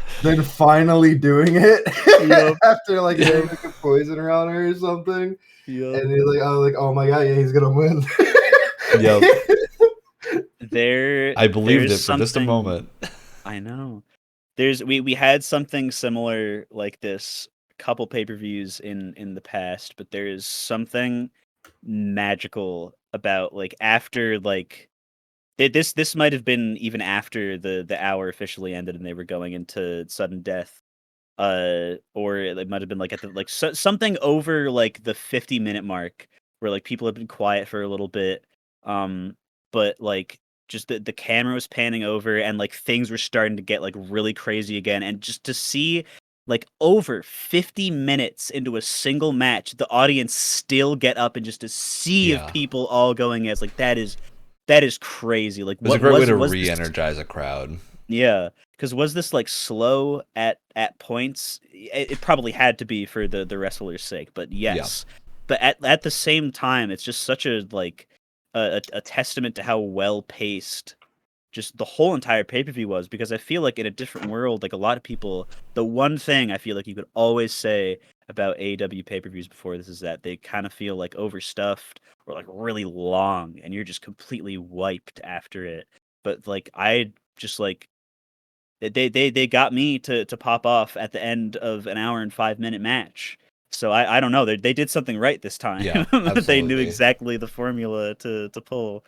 finally doing it Yep. after like they make a poison around her or something. yep. And he's like, oh my god, yeah, he's gonna win. Yep. There, I believed there's it for just a something- moment. I know. We had something similar like this a couple pay-per-views in the past, but there is something magical about like after like this might have been even after the hour officially ended and they were going into sudden death. Or it might have been like at the like something over like the 50-minute mark where like people have been quiet for a little bit. But like just the camera was panning over and like things were starting to get like really crazy again, and just to see like over 50 minutes into a single match the audience still get up and just a sea of Yeah. people all going as like that is crazy. Like It was what a great way to was this- re-energize a crowd. Yeah, because was this like slow at points? It probably had to be for the wrestler's sake, but yes. But at the same time, it's just such a like a testament to how well paced just the whole entire pay per view was. Because I feel like in a different world, like a lot of people, the one thing I feel like you could always say about AEW pay per views before this is that they kind of feel like overstuffed or like really long, and you're just completely wiped after it. But like I just like they got me to pop off at the end of an hour and 5-minute match. So I don't know. They did something right this time. Yeah, They knew absolutely. exactly the formula to pull.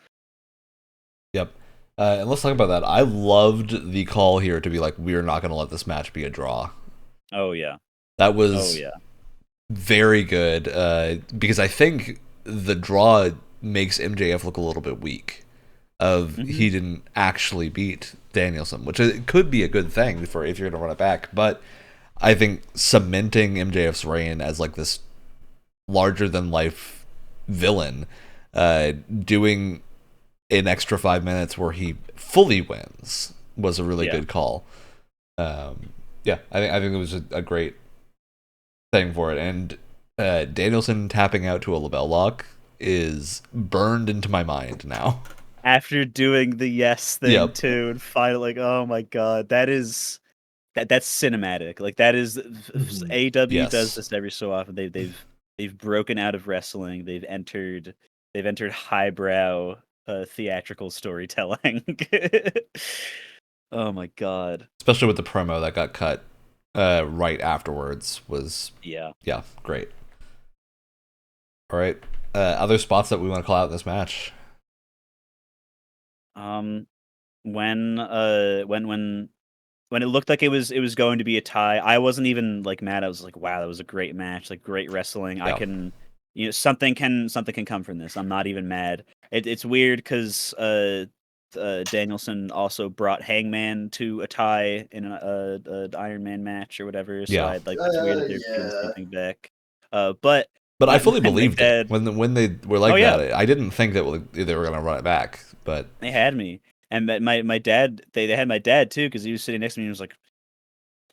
Yep. And let's talk about that. I loved the call here to be like, we're not going to let this match be a draw. Oh yeah. That was very good, because I think the draw makes MJF look a little bit weak. He didn't actually beat Danielson, which it could be a good thing for if you're going to run it back. But I think cementing MJF's reign as like this larger than life villain, doing an extra 5 minutes where he fully wins was a really good call. I think it was a great thing for it. And Danielson tapping out to a label lock is burned into my mind now. After doing the yes thing too, and finally, like, oh my god, that's cinematic. Like that is AEW does this every so often. They've broken out of wrestling. They've entered highbrow theatrical storytelling. Oh my god! Especially with the promo that got cut right afterwards was great. All right, other spots that we want to call out in this match. When it looked like it was going to be a tie, I wasn't even like mad. I was like, wow, that was a great match, like great wrestling. I can, something can come from this. I'm not even mad. It's weird because Danielson also brought Hangman to a tie in a Iron Man match or whatever. So I'd like it's weird that they're doing something back. But I fully believed it when they were like that. I didn't think that they were going to run it back, but they had me. And my dad, they had my dad too, because he was sitting next to me and he was like,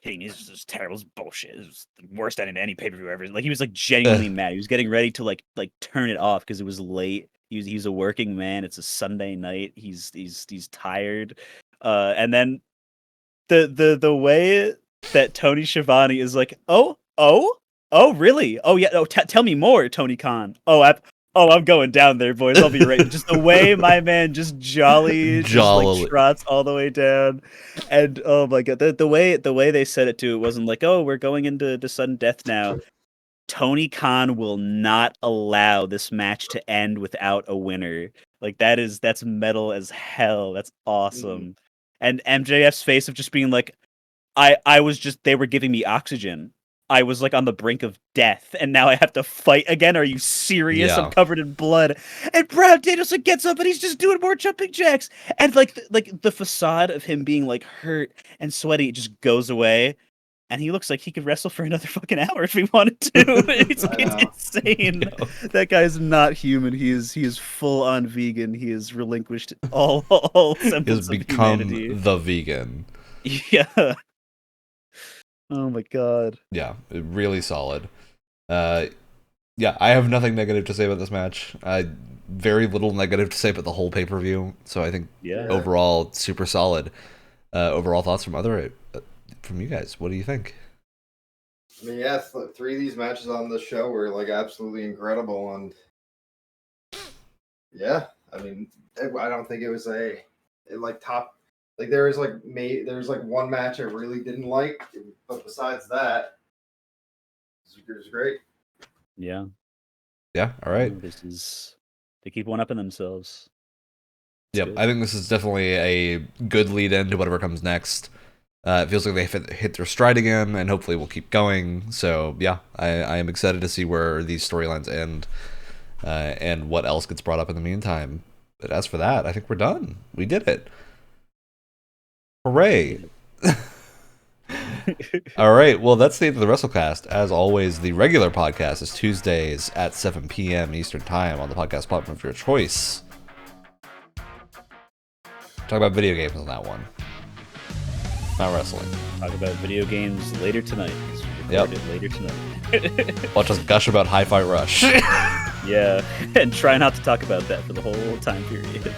"Hey, this is terrible, this is bullshit. This is the worst ending to any pay per view ever." Like he was like genuinely mad. He was getting ready to like turn it off because it was late. He's a working man. It's a Sunday night. He's tired. And then the way that Tony Schiavone is like, oh, really? Oh yeah. Oh, tell me more, Tony Khan. I'm going down there, boys. I'll be right. Just the way my man just jolly like trots all the way down, and oh my god, the way they said it too, it wasn't like, oh, we're going into sudden death now. Tony Khan will not allow this match to end without a winner. Like that's metal as hell. That's awesome. And MJF's face of just being like, I was just, they were giving me oxygen. I was like on the brink of death, and now I have to fight again. Are you serious? I'm covered in blood. And Brad Danielson gets up and he's just doing more jumping jacks. And like the facade of him being like hurt and sweaty just goes away. And he looks like he could wrestle for another fucking hour if he wanted to. It's insane. That guy's not human. He is full on vegan. He has relinquished all semblance of humanity. He has become the vegan. Yeah. Oh my god. Yeah, really solid. Yeah, I have nothing negative to say about this match. Very little negative to say about the whole pay-per-view. So I think overall, super solid. Overall thoughts from from you guys. What do you think? I mean, yeah, 3 of these matches on the show were like absolutely incredible, and yeah, I mean, I don't think it was top. Like there was one match I really didn't like, but besides that, it was great. Yeah. Yeah. All right. They keep one up in themselves. Yep. I think this is definitely a good lead in to whatever comes next. It feels like they hit their stride again, and hopefully we'll keep going. So yeah, I am excited to see where these storylines end, and what else gets brought up in the meantime. But as for that, I think we're done. We did it. Hooray! All right, well, that's the end of the Wrestlecast. As always, the regular podcast is Tuesdays at 7 p.m. Eastern Time on the podcast platform of your choice. Talk about video games on that one. Not wrestling. Talk about video games later tonight. It's recorded later tonight. Watch us gush about Hi-Fi Rush. Yeah, and try not to talk about that for the whole time period.